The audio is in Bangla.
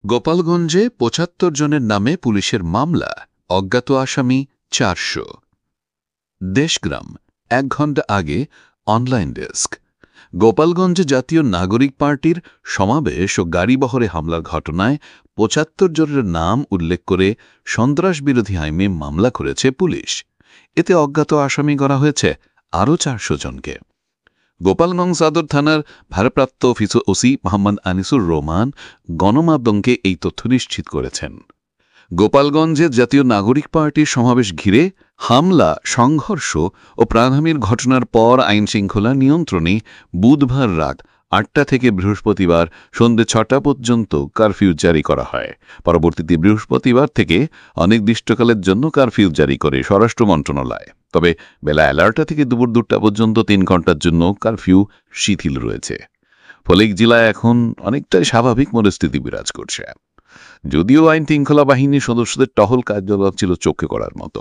গোপালগঞ্জে ৭৫ জনের নামে পুলিশের মামলা, অজ্ঞাত আসামি ৪০০। দেশগ্রাম ১ ঘণ্টা আগে অনলাইন ডেস্ক। গোপালগঞ্জে জাতীয় নাগরিক পার্টির সমাবেশ ও গাড়িবহরে হামলার ঘটনায় ৭৫ জনের নাম উল্লেখ করে সন্ত্রাসবিরোধী আইনে মামলা করেছে পুলিশ। এতে অজ্ঞাত আসামি করা হয়েছে আরও ৪০০ জনকে। গোপালগঞ্জ সদর থানার ভারপ্রাপ্ত ওসি মোহাম্মদ আনিসুর রহমান গণমাধ্যমকে এই তথ্য নিশ্চিত করেছেন। গোপালগঞ্জে জাতীয় নাগরিক পার্টির সমাবেশ ঘিরে হামলা, সংঘর্ষ ও প্রাণহানির ঘটনার পর আইনশৃঙ্খলা নিয়ন্ত্রণে বুধবার রাত ৮টা থেকে বৃহস্পতিবার সন্ধ্যে ৬টা পর্যন্ত কারফিউ জারি করা হয়। পরবর্তীতে বৃহস্পতিবার থেকে অনির্দিষ্টকালের জন্য কারফিউ জারি করে স্বরাষ্ট্র মন্ত্রণালয়। তবে বেলা 11টা থেকে দুপুর 2টা পর্যন্ত 3 ঘণ্টার জন্য কারফিউ শিথিল রয়েছে। ফলে জেলায় এখন অনেকটাই স্বাভাবিক পরিস্থিতি বিরাজ করছে, যদিও আইন শৃঙ্খলা বাহিনীর সদস্যদের টহল কার্যকলাপ ছিল চোখে করার মতো।